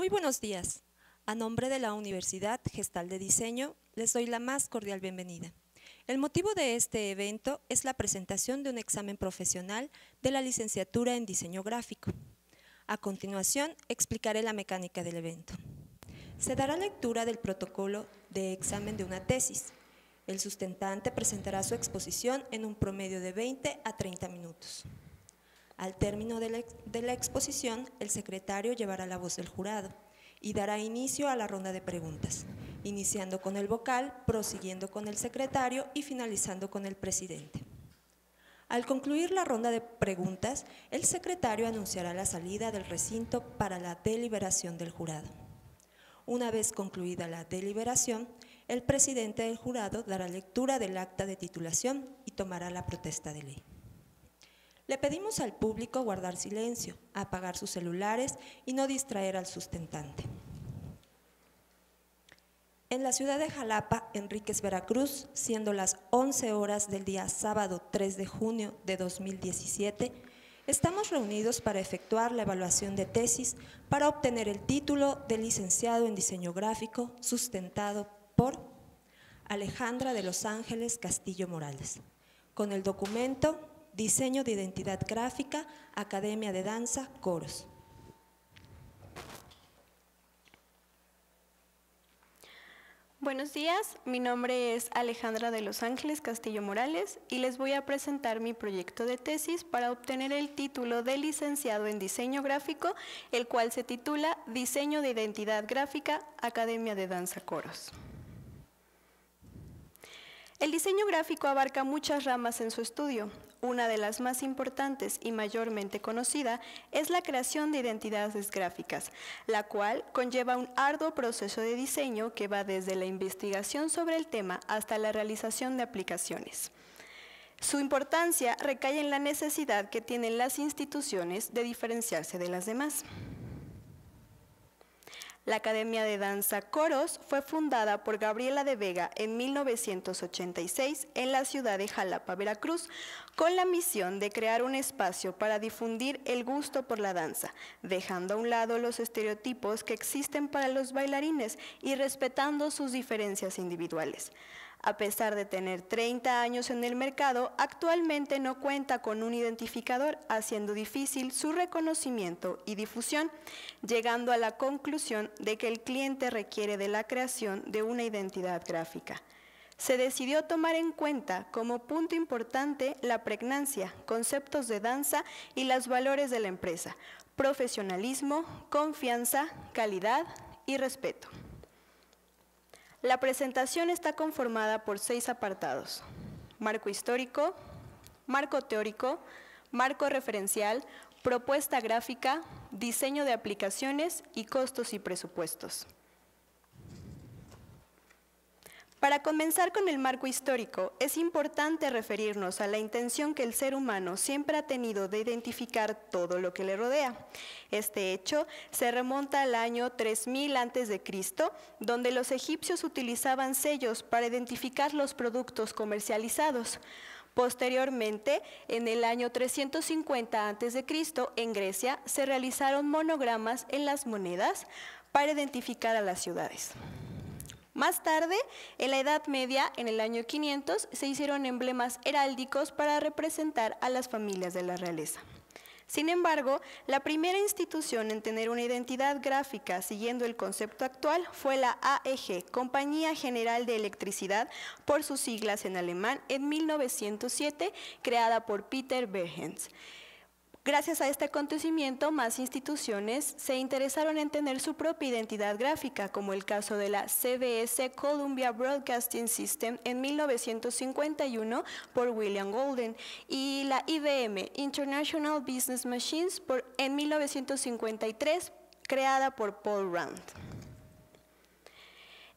Muy buenos días. A nombre de la Universidad Gestal de Diseño, les doy la más cordial bienvenida. El motivo de este evento es la presentación de un examen profesional de la licenciatura en Diseño Gráfico. A continuación, explicaré la mecánica del evento. Se dará lectura del protocolo de examen de una tesis. El sustentante presentará su exposición en un promedio de 20 a 30 minutos. Al término de la exposición, el secretario llevará la voz del jurado y dará inicio a la ronda de preguntas, iniciando con el vocal, prosiguiendo con el secretario y finalizando con el presidente. Al concluir la ronda de preguntas, el secretario anunciará la salida del recinto para la deliberación del jurado. Una vez concluida la deliberación, el presidente del jurado dará lectura del acta de titulación y tomará la protesta de ley. Le pedimos al público guardar silencio, apagar sus celulares y no distraer al sustentante. En la ciudad de Jalapa, Enríquez, Veracruz, siendo las 11 horas del día sábado 3 de junio de 2017, estamos reunidos para efectuar la evaluación de tesis para obtener el título de licenciado en diseño gráfico sustentado por Alejandra de Los Ángeles Castillo Morales, con el documento Diseño de Identidad Gráfica, Academia de Danza, Coros. Buenos días, mi nombre es Alejandra de Los Ángeles Castillo Morales y les voy a presentar mi proyecto de tesis para obtener el título de licenciado en diseño gráfico, el cual se titula Diseño de Identidad Gráfica, Academia de Danza, Coros. El diseño gráfico abarca muchas ramas en su estudio. Una de las más importantes y mayormente conocida es la creación de identidades gráficas, la cual conlleva un arduo proceso de diseño que va desde la investigación sobre el tema hasta la realización de aplicaciones. Su importancia recae en la necesidad que tienen las instituciones de diferenciarse de las demás. La Academia de Danza Coros fue fundada por Gabriela de Vega en 1986 en la ciudad de Jalapa, Veracruz, con la misión de crear un espacio para difundir el gusto por la danza, dejando a un lado los estereotipos que existen para los bailarines y respetando sus diferencias individuales. A pesar de tener 30 años en el mercado, actualmente no cuenta con un identificador, haciendo difícil su reconocimiento y difusión, llegando a la conclusión de que el cliente requiere de la creación de una identidad gráfica. Se decidió tomar en cuenta como punto importante la pregnancia, conceptos de danza y los valores de la empresa, profesionalismo, confianza, calidad y respeto. La presentación está conformada por 6 apartados: marco histórico, marco teórico, marco referencial, propuesta gráfica, diseño de aplicaciones y costos y presupuestos. Para comenzar con el marco histórico, es importante referirnos a la intención que el ser humano siempre ha tenido de identificar todo lo que le rodea. Este hecho se remonta al año 3000 a.C., donde los egipcios utilizaban sellos para identificar los productos comercializados. Posteriormente, en el año 350 a.C., en Grecia, se realizaron monogramas en las monedas para identificar a las ciudades. Más tarde, en la Edad Media, en el año 500, se hicieron emblemas heráldicos para representar a las familias de la realeza. Sin embargo, la primera institución en tener una identidad gráfica siguiendo el concepto actual fue la AEG, Compañía General de Electricidad, por sus siglas en alemán, en 1907, creada por Peter Behrens. Gracias a este acontecimiento, más instituciones se interesaron en tener su propia identidad gráfica, como el caso de la CBS Columbia Broadcasting System en 1951 por William Golden y la IBM International Business Machines en 1953, creada por Paul Rand.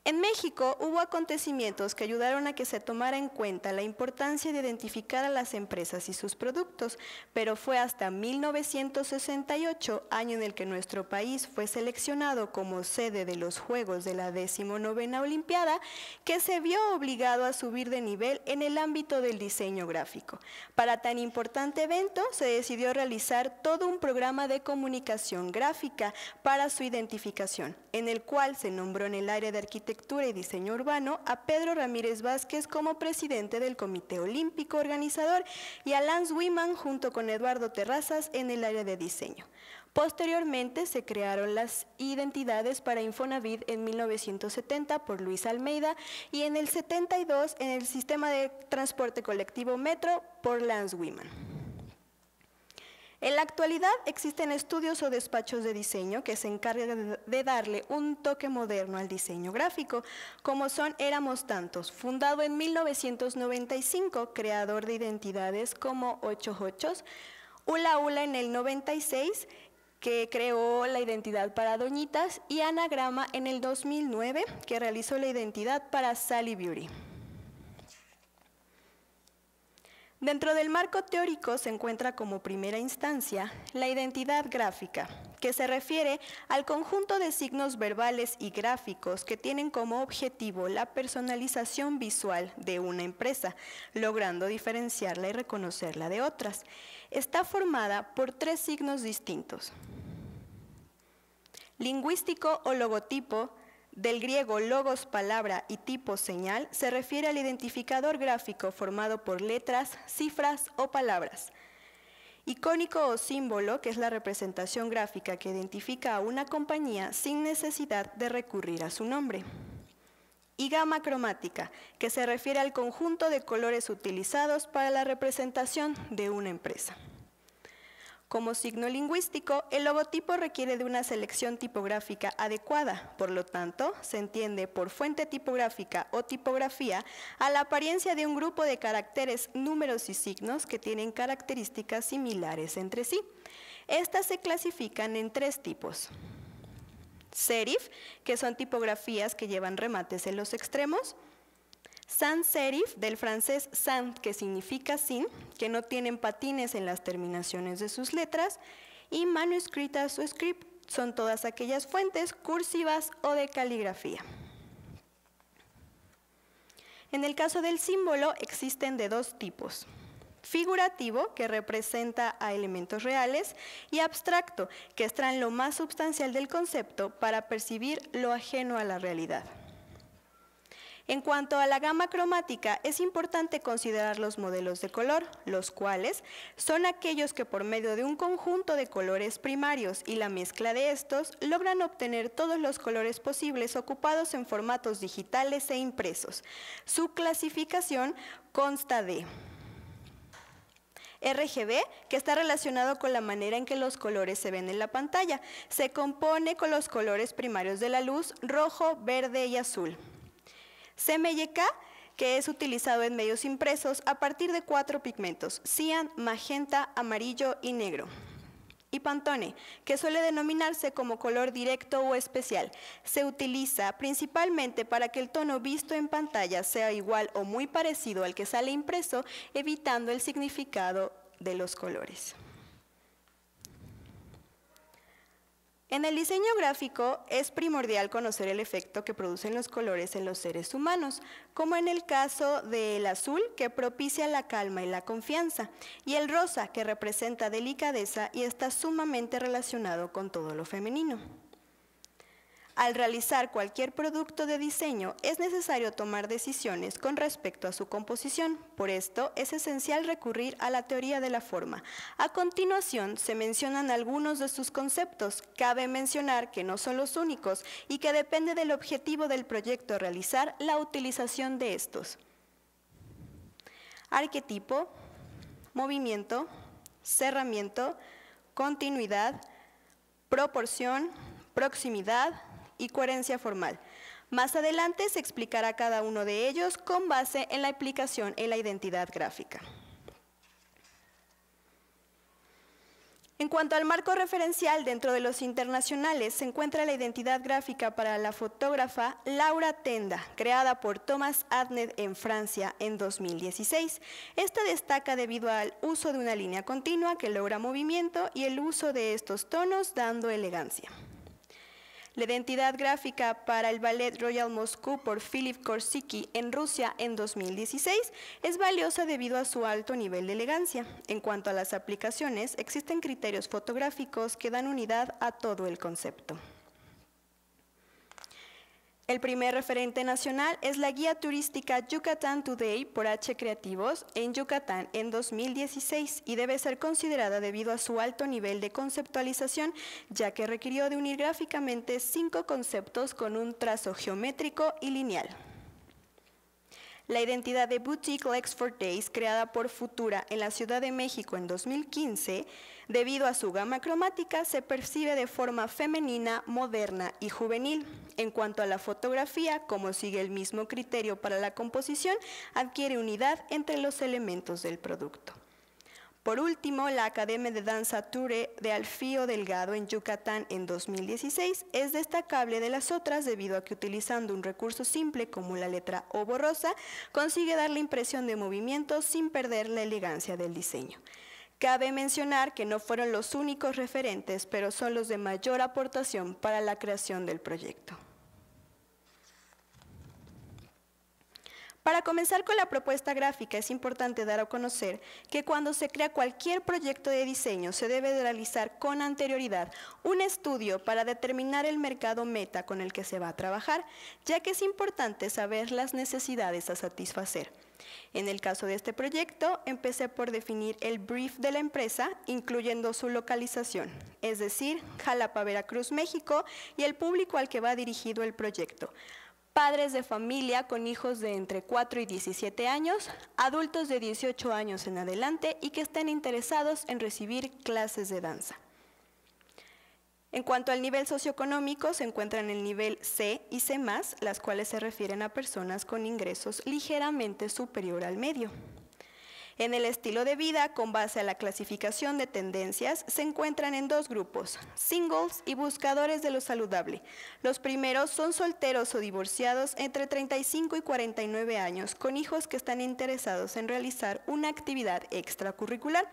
En México hubo acontecimientos que ayudaron a que se tomara en cuenta la importancia de identificar a las empresas y sus productos, pero fue hasta 1968, año en el que nuestro país fue seleccionado como sede de los Juegos de la 19ª Olimpiada, que se vio obligado a subir de nivel en el ámbito del diseño gráfico. Para tan importante evento se decidió realizar todo un programa de comunicación gráfica para su identificación, en el cual se nombró en el área de arquitectura y diseño urbano a Pedro Ramírez Vázquez como presidente del Comité Olímpico Organizador y a Lance Wiman junto con Eduardo Terrazas en el área de diseño. Posteriormente se crearon las identidades para Infonavit en 1970 por Luis Almeida y en el 72 en el sistema de transporte colectivo Metro por Lance Wiman. En la actualidad existen estudios o despachos de diseño que se encargan de darle un toque moderno al diseño gráfico, como son Éramos Tantos, fundado en 1995, creador de identidades como Ocho Ochos, Hula Hula en el 96, que creó la identidad para Doñitas, y Anagrama en el 2009, que realizó la identidad para Sally Beauty. Dentro del marco teórico se encuentra como primera instancia la identidad gráfica, que se refiere al conjunto de signos verbales y gráficos que tienen como objetivo la personalización visual de una empresa, logrando diferenciarla y reconocerla de otras. Está formada por 3 signos distintos: lingüístico o logotipo, del griego logos, palabra, y tipo, señal, se refiere al identificador gráfico formado por letras, cifras o palabras. Icónico o símbolo, que es la representación gráfica que identifica a una compañía sin necesidad de recurrir a su nombre. Y gama cromática, que se refiere al conjunto de colores utilizados para la representación de una empresa. Como signo lingüístico, el logotipo requiere de una selección tipográfica adecuada, por lo tanto, se entiende por fuente tipográfica o tipografía a la apariencia de un grupo de caracteres, números y signos que tienen características similares entre sí. Estas se clasifican en 3 tipos: serif, que son tipografías que llevan remates en los extremos; sans serif, del francés sans, que significa sin, que no tienen patines en las terminaciones de sus letras; y manuscritas o script, son todas aquellas fuentes cursivas o de caligrafía. En el caso del símbolo existen de 2 tipos: figurativo, que representa a elementos reales, y abstracto, que extraen lo más substancial del concepto para percibir lo ajeno a la realidad. En cuanto a la gama cromática, es importante considerar los modelos de color, los cuales son aquellos que por medio de un conjunto de colores primarios y la mezcla de estos, logran obtener todos los colores posibles ocupados en formatos digitales e impresos. Su clasificación consta de RGB, que está relacionado con la manera en que los colores se ven en la pantalla. Se compone con los colores primarios de la luz, rojo, verde y azul. CMYK, que es utilizado en medios impresos a partir de 4 pigmentos: cian, magenta, amarillo y negro. Y Pantone, que suele denominarse como color directo o especial. Se utiliza principalmente para que el tono visto en pantalla sea igual o muy parecido al que sale impreso, evitando el significado de los colores. En el diseño gráfico es primordial conocer el efecto que producen los colores en los seres humanos, como en el caso del azul, que propicia la calma y la confianza, y el rosa, que representa delicadeza y está sumamente relacionado con todo lo femenino. Al realizar cualquier producto de diseño es necesario tomar decisiones con respecto a su composición. Por esto es esencial recurrir a la teoría de la forma. A continuación se mencionan algunos de sus conceptos. Cabe mencionar que no son los únicos y que depende del objetivo del proyecto realizar la utilización de estos: arquetipo, movimiento, cerramiento, continuidad, proporción, proximidad y coherencia formal. Más adelante se explicará cada uno de ellos con base en la aplicación en la identidad gráfica. En cuanto al marco referencial dentro de los internacionales, se encuentra la identidad gráfica para la fotógrafa Laura Tenda, creada por Thomas Adnet en Francia en 2016. Esta destaca debido al uso de una línea continua que logra movimiento y el uso de estos tonos dando elegancia. La identidad gráfica para el Ballet Royal Moscú por Philip Korsiki en Rusia en 2016 es valiosa debido a su alto nivel de elegancia. En cuanto a las aplicaciones, existen criterios fotográficos que dan unidad a todo el concepto. El primer referente nacional es la guía turística Yucatán Today por H Creativos en Yucatán en 2016 y debe ser considerada debido a su alto nivel de conceptualización, ya que requirió de unir gráficamente 5 conceptos con un trazo geométrico y lineal. La identidad de Boutique Legs for Days, creada por Futura en la Ciudad de México en 2015, debido a su gama cromática, se percibe de forma femenina, moderna y juvenil. En cuanto a la fotografía, como sigue el mismo criterio para la composición, adquiere unidad entre los elementos del producto. Por último, la Academia de Danza Toure de Alfío Delgado en Yucatán en 2016 es destacable de las otras debido a que utilizando un recurso simple como la letra O borrosa, consigue dar la impresión de movimiento sin perder la elegancia del diseño. Cabe mencionar que no fueron los únicos referentes, pero son los de mayor aportación para la creación del proyecto. Para comenzar con la propuesta gráfica, es importante dar a conocer que cuando se crea cualquier proyecto de diseño se debe de realizar con anterioridad un estudio para determinar el mercado meta con el que se va a trabajar, ya que es importante saber las necesidades a satisfacer. En el caso de este proyecto, empecé por definir el brief de la empresa, incluyendo su localización, es decir, Jalapa, Veracruz, México, y el público al que va dirigido el proyecto. Padres de familia con hijos de entre 4 y 17 años, adultos de 18 años en adelante y que estén interesados en recibir clases de danza. En cuanto al nivel socioeconómico, se encuentran el nivel C y C+, las cuales se refieren a personas con ingresos ligeramente superior al medio. En el estilo de vida, con base a la clasificación de tendencias, se encuentran en 2 grupos, singles y buscadores de lo saludable. Los primeros son solteros o divorciados entre 35 y 49 años, con hijos que están interesados en realizar una actividad extracurricular.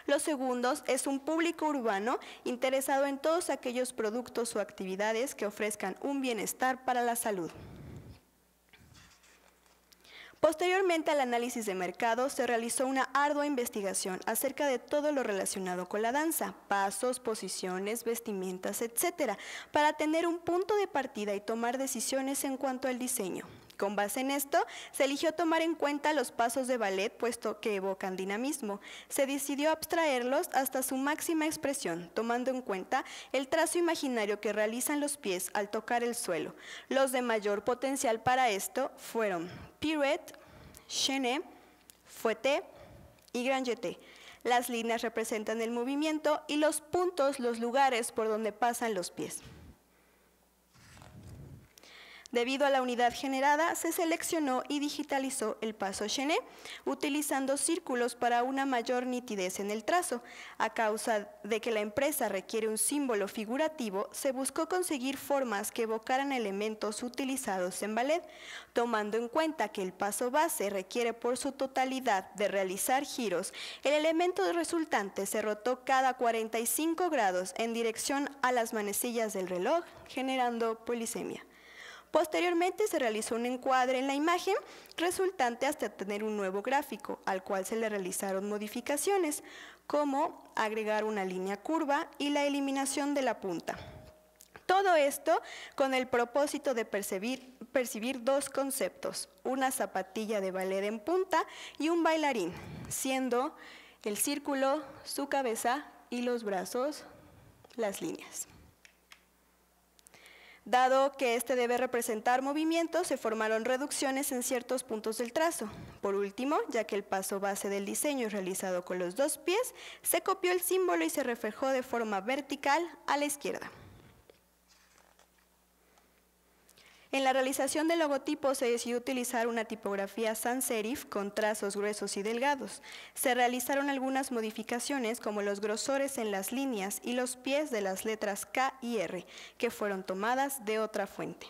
Los segundos es un público urbano interesado en todos aquellos productos o actividades que ofrezcan un bienestar para la salud. Posteriormente al análisis de mercado, se realizó una ardua investigación acerca de todo lo relacionado con la danza, pasos, posiciones, vestimentas, etc., para tener un punto de partida y tomar decisiones en cuanto al diseño. Con base en esto, se eligió tomar en cuenta los pasos de ballet, puesto que evocan dinamismo. Se decidió abstraerlos hasta su máxima expresión, tomando en cuenta el trazo imaginario que realizan los pies al tocar el suelo. Los de mayor potencial para esto fueron pirouette, chaîné, fouetté y grand jeté. Las líneas representan el movimiento y los puntos los lugares por donde pasan los pies. Debido a la unidad generada, se seleccionó y digitalizó el paso chaîné, utilizando círculos para una mayor nitidez en el trazo. A causa de que la empresa requiere un símbolo figurativo, se buscó conseguir formas que evocaran elementos utilizados en ballet, tomando en cuenta que el paso base requiere por su totalidad de realizar giros. El elemento resultante se rotó cada 45 grados en dirección a las manecillas del reloj, generando polisemia. Posteriormente se realizó un encuadre en la imagen resultante hasta tener un nuevo gráfico, al cual se le realizaron modificaciones, como agregar una línea curva y la eliminación de la punta. Todo esto con el propósito de percibir 2 conceptos, una zapatilla de ballet en punta y un bailarín, siendo el círculo su cabeza y los brazos las líneas. Dado que este debe representar movimiento, se formaron reducciones en ciertos puntos del trazo. Por último, ya que el paso base del diseño es realizado con los 2 pies, se copió el símbolo y se reflejó de forma vertical a la izquierda. En la realización del logotipo se decidió utilizar una tipografía sans serif con trazos gruesos y delgados. Se realizaron algunas modificaciones como los grosores en las líneas y los pies de las letras K y R, que fueron tomadas de otra fuente.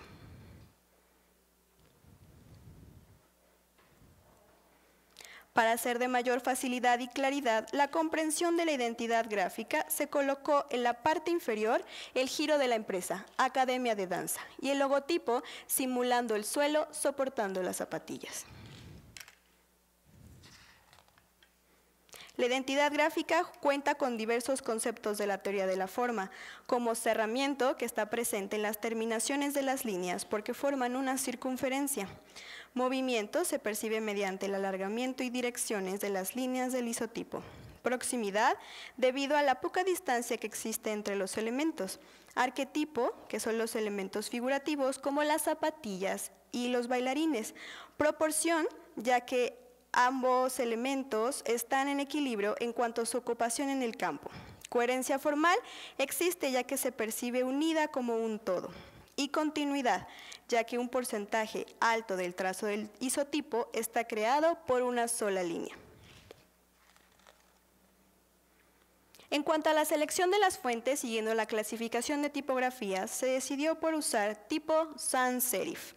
Para hacer de mayor facilidad y claridad la comprensión de la identidad gráfica, se colocó en la parte inferior el giro de la empresa, Academia de Danza, y el logotipo simulando el suelo soportando las zapatillas. La identidad gráfica cuenta con diversos conceptos de la teoría de la forma, como cerramiento, que está presente en las terminaciones de las líneas porque forman una circunferencia. Movimiento se percibe mediante el alargamiento y direcciones de las líneas del isotipo. Proximidad, debido a la poca distancia que existe entre los elementos. Arquetipo, que son los elementos figurativos como las zapatillas y los bailarines. Proporción, ya que ambos elementos están en equilibrio en cuanto a su ocupación en el campo. Coherencia formal existe ya que se percibe unida como un todo. Y continuidad, ya que un porcentaje alto del trazo del isotipo está creado por una sola línea. En cuanto a la selección de las fuentes, siguiendo la clasificación de tipografías, se decidió por usar tipo sans serif.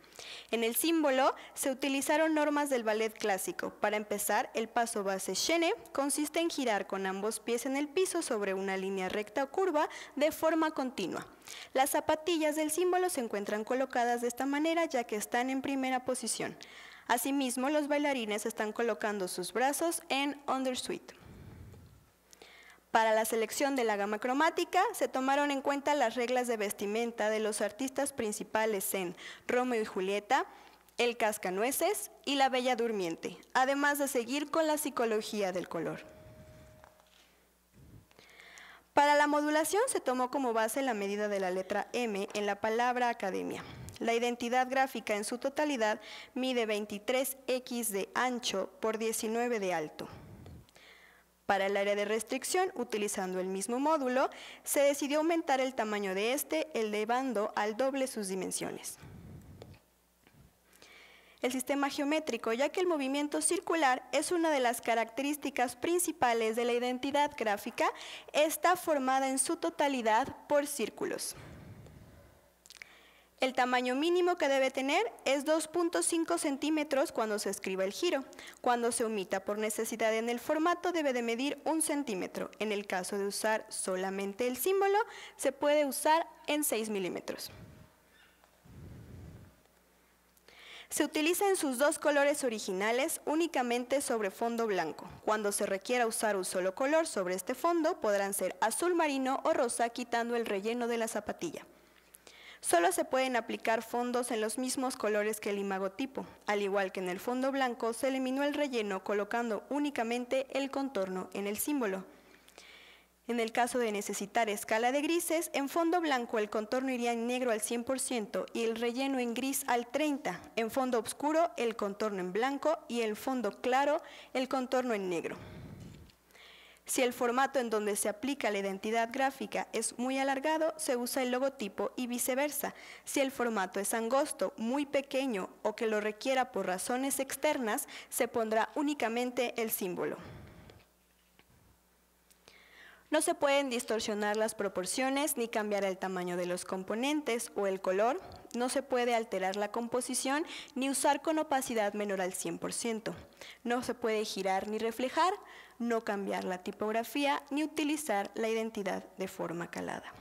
En el símbolo se utilizaron normas del ballet clásico. Para empezar, el paso base chaîné consiste en girar con ambos pies en el piso sobre una línea recta o curva de forma continua. Las zapatillas del símbolo se encuentran colocadas de esta manera ya que están en primera posición. Asimismo, los bailarines están colocando sus brazos en undersuit. Para la selección de la gama cromática, se tomaron en cuenta las reglas de vestimenta de los artistas principales en Romeo y Julieta, El Cascanueces y La Bella Durmiente, además de seguir con la psicología del color. Para la modulación se tomó como base la medida de la letra M en la palabra academia. La identidad gráfica en su totalidad mide 23x de ancho por 19 de alto. Para el área de restricción, utilizando el mismo módulo, se decidió aumentar el tamaño de este, elevando al doble sus dimensiones. El sistema geométrico, ya que el movimiento circular es una de las características principales de la identidad gráfica, está formada en su totalidad por círculos. El tamaño mínimo que debe tener es 2.5 centímetros cuando se escriba el giro. Cuando se omita por necesidad en el formato debe de medir 1 centímetro. En el caso de usar solamente el símbolo, se puede usar en 6 milímetros. Se utiliza en sus dos colores originales únicamente sobre fondo blanco. Cuando se requiera usar un solo color sobre este fondo, podrán ser azul marino o rosa, quitando el relleno de la zapatilla. Solo se pueden aplicar fondos en los mismos colores que el imagotipo. Al igual que en el fondo blanco, se eliminó el relleno colocando únicamente el contorno en el símbolo. En el caso de necesitar escala de grises, en fondo blanco el contorno iría en negro al 100% y el relleno en gris al 30%. En fondo oscuro, el contorno en blanco y el fondo claro, el contorno en negro. Si el formato en donde se aplica la identidad gráfica es muy alargado, se usa el logotipo y viceversa. Si el formato es angosto, muy pequeño o que lo requiera por razones externas, se pondrá únicamente el símbolo. No se pueden distorsionar las proporciones ni cambiar el tamaño de los componentes o el color. No se puede alterar la composición ni usar con opacidad menor al 100%. No se puede girar ni reflejar, no cambiar la tipografía ni utilizar la identidad de forma calada.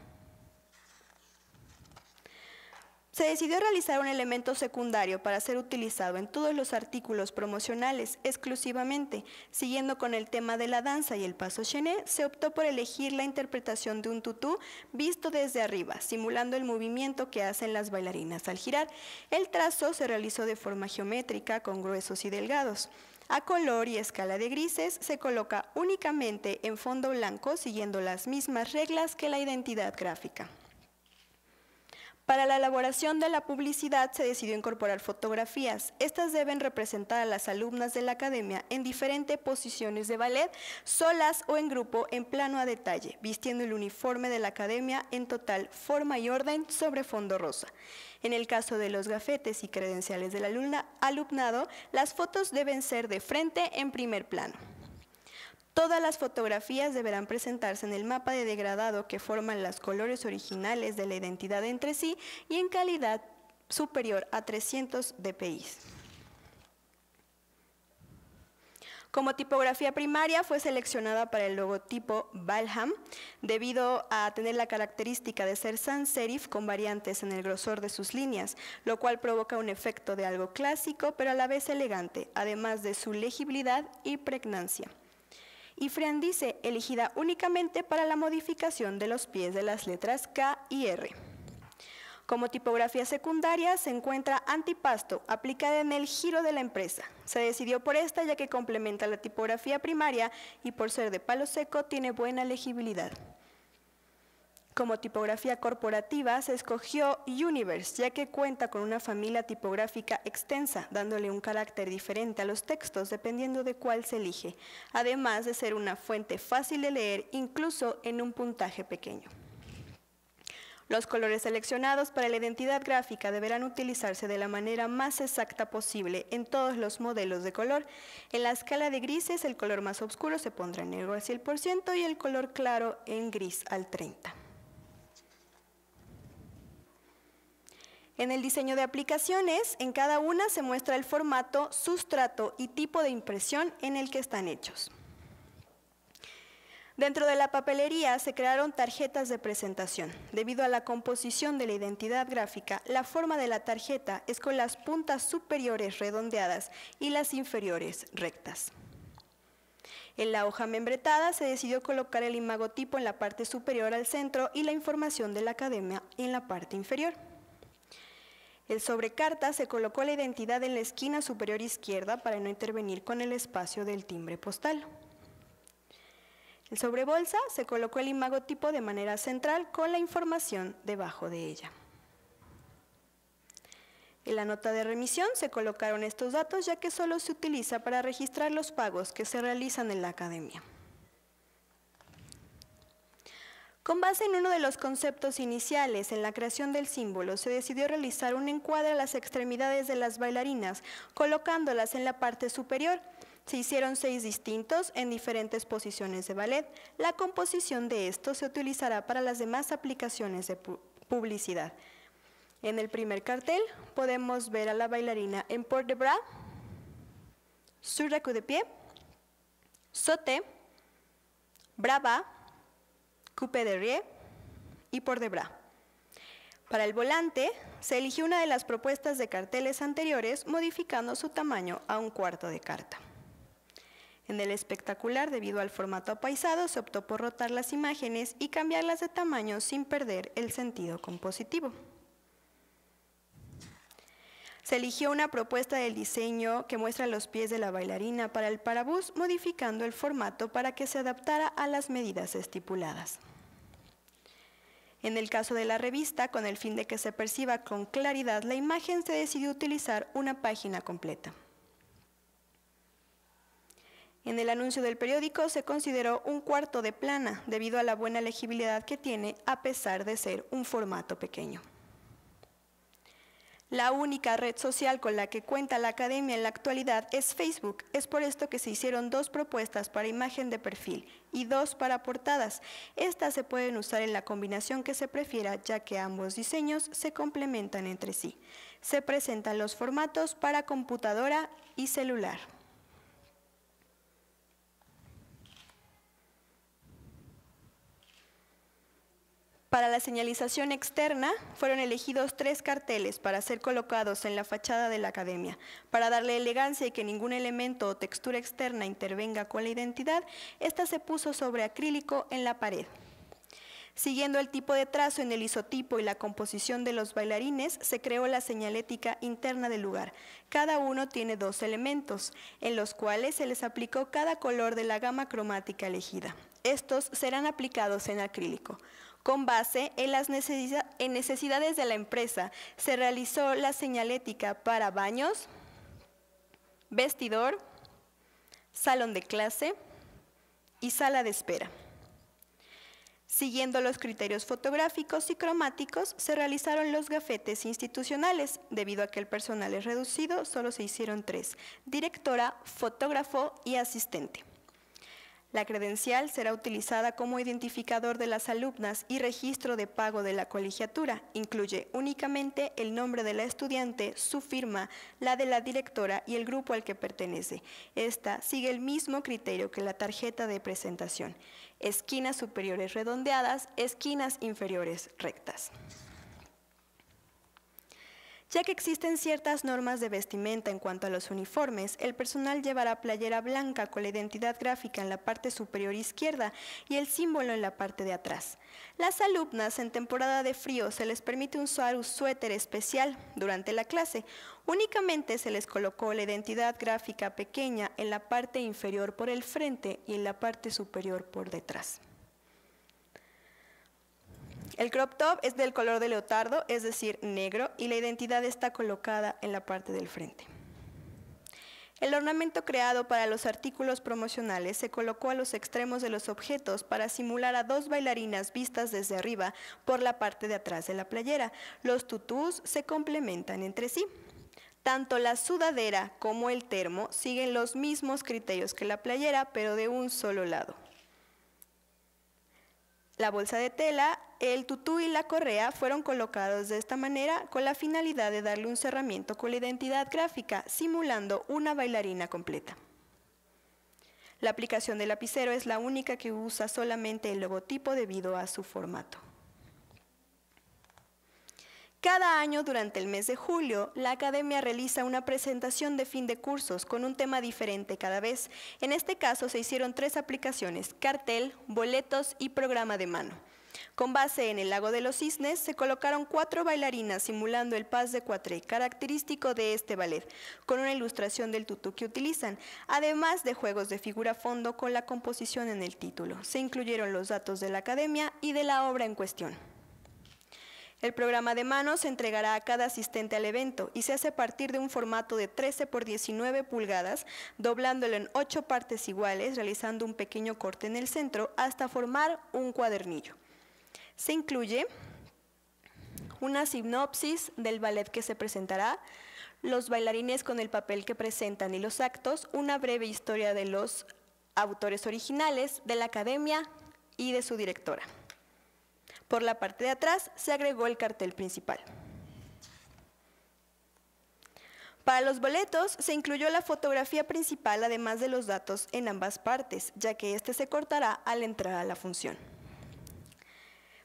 Se decidió realizar un elemento secundario para ser utilizado en todos los artículos promocionales exclusivamente. Siguiendo con el tema de la danza y el paso chaîné, se optó por elegir la interpretación de un tutú visto desde arriba, simulando el movimiento que hacen las bailarinas al girar. El trazo se realizó de forma geométrica con gruesos y delgados. A color y escala de grises se coloca únicamente en fondo blanco, siguiendo las mismas reglas que la identidad gráfica. Para la elaboración de la publicidad se decidió incorporar fotografías. Estas deben representar a las alumnas de la academia en diferentes posiciones de ballet, solas o en grupo, en plano a detalle, vistiendo el uniforme de la academia en total forma y orden sobre fondo rosa. En el caso de los gafetes y credenciales del alumnado, las fotos deben ser de frente en primer plano. Todas las fotografías deberán presentarse en el mapa de degradado que forman los colores originales de la identidad entre sí y en calidad superior a 300 dpi. Como tipografía primaria fue seleccionada para el logotipo Balham, debido a tener la característica de ser sans serif con variantes en el grosor de sus líneas, lo cual provoca un efecto de algo clásico pero a la vez elegante, además de su legibilidad y pregnancia. Y Friandice, elegida únicamente para la modificación de los pies de las letras K y R. Como tipografía secundaria se encuentra Antipasto, aplicada en el giro de la empresa. Se decidió por esta ya que complementa la tipografía primaria y por ser de palo seco tiene buena legibilidad. Como tipografía corporativa se escogió Universe, ya que cuenta con una familia tipográfica extensa, dándole un carácter diferente a los textos dependiendo de cuál se elige, además de ser una fuente fácil de leer incluso en un puntaje pequeño. Los colores seleccionados para la identidad gráfica deberán utilizarse de la manera más exacta posible en todos los modelos de color. En la escala de grises, el color más oscuro se pondrá en negro al 100% y el color claro en gris al 30%. En el diseño de aplicaciones, en cada una se muestra el formato, sustrato y tipo de impresión en el que están hechos. Dentro de la papelería se crearon tarjetas de presentación. Debido a la composición de la identidad gráfica, la forma de la tarjeta es con las puntas superiores redondeadas y las inferiores rectas. En la hoja membretada se decidió colocar el imagotipo en la parte superior al centro y la información de la academia en la parte inferior. El sobrecarta se colocó la identidad en la esquina superior izquierda para no intervenir con el espacio del timbre postal. El sobrebolsa se colocó el imagotipo de manera central con la información debajo de ella. En la nota de remisión se colocaron estos datos ya que solo se utiliza para registrar los pagos que se realizan en la academia. Con base en uno de los conceptos iniciales en la creación del símbolo, se decidió realizar un encuadre a las extremidades de las bailarinas, colocándolas en la parte superior. Se hicieron 6 distintos en diferentes posiciones de ballet. La composición de estos se utilizará para las demás aplicaciones de publicidad. En el primer cartel podemos ver a la bailarina en port de bras, sur de coup de pied, sauté, brava, coupé derrière y port de bras. Para el volante, se eligió una de las propuestas de carteles anteriores, modificando su tamaño a 1/4 de carta. En el espectacular, debido al formato apaisado, se optó por rotar las imágenes y cambiarlas de tamaño sin perder el sentido compositivo. Se eligió una propuesta del diseño que muestra los pies de la bailarina para el parabús, modificando el formato para que se adaptara a las medidas estipuladas. En el caso de la revista, con el fin de que se perciba con claridad la imagen, se decidió utilizar una página completa. En el anuncio del periódico se consideró 1/4 de plana, debido a la buena legibilidad que tiene, a pesar de ser un formato pequeño. La única red social con la que cuenta la academia en la actualidad es Facebook. Es por esto que se hicieron 2 propuestas para imagen de perfil y 2 para portadas. Estas se pueden usar en la combinación que se prefiera, ya que ambos diseños se complementan entre sí. Se presentan los formatos para computadora y celular. Para la señalización externa, fueron elegidos 3 carteles para ser colocados en la fachada de la academia. Para darle elegancia y que ningún elemento o textura externa intervenga con la identidad, esta se puso sobre acrílico en la pared. Siguiendo el tipo de trazo en el isotipo y la composición de los bailarines, se creó la señalética interna del lugar. Cada uno tiene 2 elementos, en los cuales se les aplicó cada color de la gama cromática elegida. Estos serán aplicados en acrílico. Con base en las necesidades de la empresa, se realizó la señalética para baños, vestidor, salón de clase y sala de espera. Siguiendo los criterios fotográficos y cromáticos, se realizaron los gafetes institucionales. Debido a que el personal es reducido, solo se hicieron 3: directora, fotógrafo y asistente. La credencial será utilizada como identificador de las alumnas y registro de pago de la colegiatura. Incluye únicamente el nombre de la estudiante, su firma, la de la directora y el grupo al que pertenece. Esta sigue el mismo criterio que la tarjeta de presentación: esquinas superiores redondeadas, esquinas inferiores rectas. Ya que existen ciertas normas de vestimenta en cuanto a los uniformes, el personal llevará playera blanca con la identidad gráfica en la parte superior izquierda y el símbolo en la parte de atrás. Las alumnas en temporada de frío se les permite usar un suéter especial durante la clase. Únicamente se les colocó la identidad gráfica pequeña en la parte inferior por el frente y en la parte superior por detrás. El crop top es del color de leotardo, es decir, negro, y la identidad está colocada en la parte del frente. El ornamento creado para los artículos promocionales se colocó a los extremos de los objetos para simular a 2 bailarinas vistas desde arriba por la parte de atrás de la playera. Los tutús se complementan entre sí. Tanto la sudadera como el termo siguen los mismos criterios que la playera, pero de un solo lado. La bolsa de tela, el tutú y la correa fueron colocados de esta manera con la finalidad de darle un cerramiento con la identidad gráfica, simulando una bailarina completa. La aplicación del lapicero es la única que usa solamente el logotipo debido a su formato. Cada año, durante el mes de julio, la Academia realiza una presentación de fin de cursos con un tema diferente cada vez. En este caso se hicieron 3 aplicaciones: cartel, boletos y programa de mano. Con base en el Lago de los Cisnes, se colocaron 4 bailarinas simulando el pas de quatre, característico de este ballet, con una ilustración del tutú que utilizan, además de juegos de figura fondo con la composición en el título. Se incluyeron los datos de la Academia y de la obra en cuestión. El programa de mano se entregará a cada asistente al evento y se hace a partir de un formato de 13 por 19 pulgadas, doblándolo en 8 partes iguales, realizando un pequeño corte en el centro hasta formar un cuadernillo. Se incluye una sinopsis del ballet que se presentará, los bailarines con el papel que presentan y los actos, una breve historia de los autores originales, de la Academia y de su directora. Por la parte de atrás se agregó el cartel principal. Para los boletos se incluyó la fotografía principal, además de los datos en ambas partes, ya que este se cortará al entrar a la función.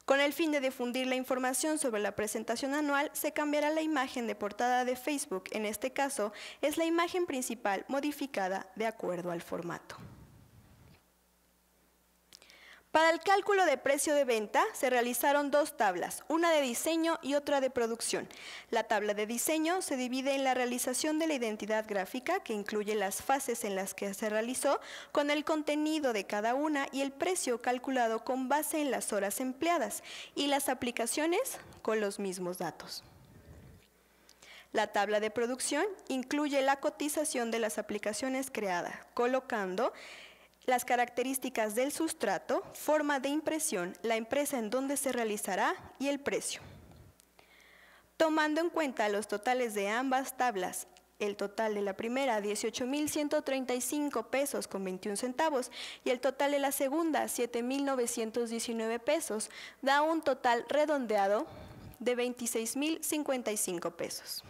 Con el fin de difundir la información sobre la presentación anual, se cambiará la imagen de portada de Facebook. En este caso, es la imagen principal modificada de acuerdo al formato. Para el cálculo de precio de venta se realizaron 2 tablas, una de diseño y otra de producción. La tabla de diseño se divide en la realización de la identidad gráfica, que incluye las fases en las que se realizó, con el contenido de cada una y el precio calculado con base en las horas empleadas, y las aplicaciones con los mismos datos. La tabla de producción incluye la cotización de las aplicaciones creadas, colocando las características del sustrato, forma de impresión, la empresa en donde se realizará y el precio. Tomando en cuenta los totales de ambas tablas, el total de la primera, 18.135 pesos con 21 centavos, y el total de la segunda, 7.919 pesos, da un total redondeado de 26.055 pesos.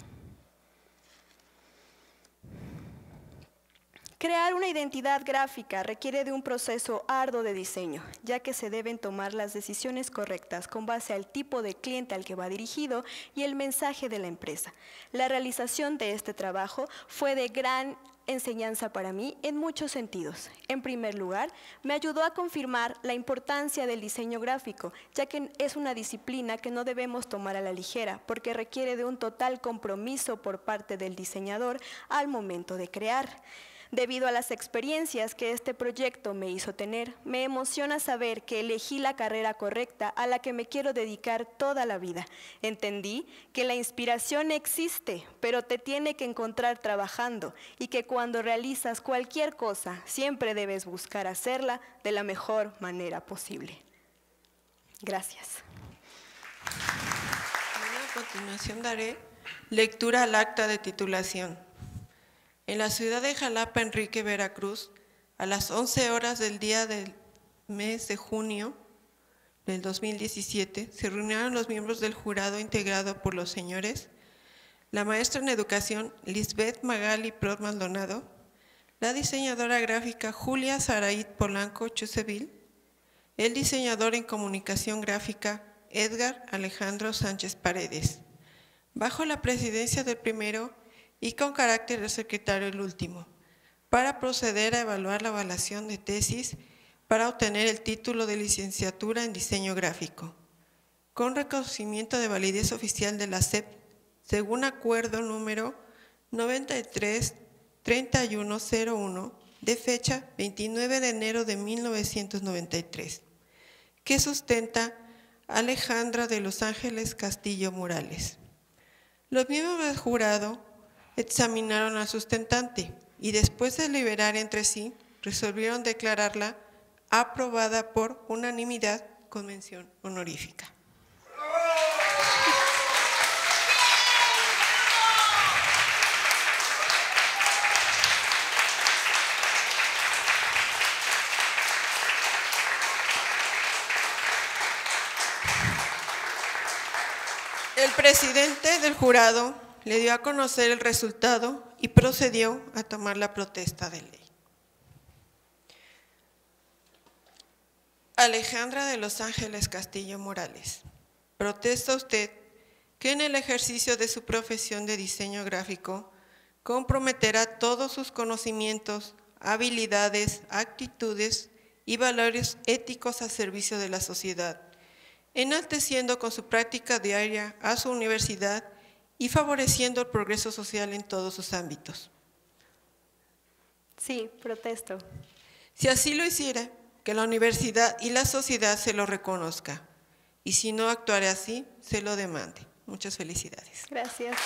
Crear una identidad gráfica requiere de un proceso arduo de diseño, ya que se deben tomar las decisiones correctas con base al tipo de cliente al que va dirigido y el mensaje de la empresa. La realización de este trabajo fue de gran enseñanza para mí en muchos sentidos. En primer lugar, me ayudó a confirmar la importancia del diseño gráfico, ya que es una disciplina que no debemos tomar a la ligera, porque requiere de un total compromiso por parte del diseñador al momento de crear. Debido a las experiencias que este proyecto me hizo tener, me emociona saber que elegí la carrera correcta a la que me quiero dedicar toda la vida. Entendí que la inspiración existe, pero te tiene que encontrar trabajando y que cuando realizas cualquier cosa, siempre debes buscar hacerla de la mejor manera posible. Gracias. A continuación daré lectura al acta de titulación. En la ciudad de Jalapa, Enrique, Veracruz, a las 11 horas del día del mes de junio del 2017, se reunieron los miembros del jurado integrado por los señores, la maestra en educación Lisbeth Magali Prot Maldonado, la diseñadora gráfica Julia Saraid Polanco Chuseville, el diseñador en comunicación gráfica Edgar Alejandro Sánchez Paredes, bajo la presidencia del primero y con carácter de secretario el último, para proceder a evaluar la evaluación de tesis para obtener el título de licenciatura en diseño gráfico, con reconocimiento de validez oficial de la SEP, según acuerdo número 93-3101 de fecha 29 de enero de 1993, que sustenta Alejandra de Los Ángeles Castillo Morales. Los miembros del jurado examinaron al sustentante y después de deliberar entre sí, resolvieron declararla aprobada por unanimidad con mención honorífica. El presidente del jurado le dio a conocer el resultado y procedió a tomar la protesta de ley. Alejandra de Los Ángeles Castillo Morales, protesta usted que en el ejercicio de su profesión de diseño gráfico comprometerá todos sus conocimientos, habilidades, actitudes y valores éticos al servicio de la sociedad, enalteciendo con su práctica diaria a su universidad y favoreciendo el progreso social en todos sus ámbitos. Sí, protesto. Si así lo hiciera, que la universidad y la sociedad se lo reconozca, y si no actuare así, se lo demande. Muchas felicidades. Gracias.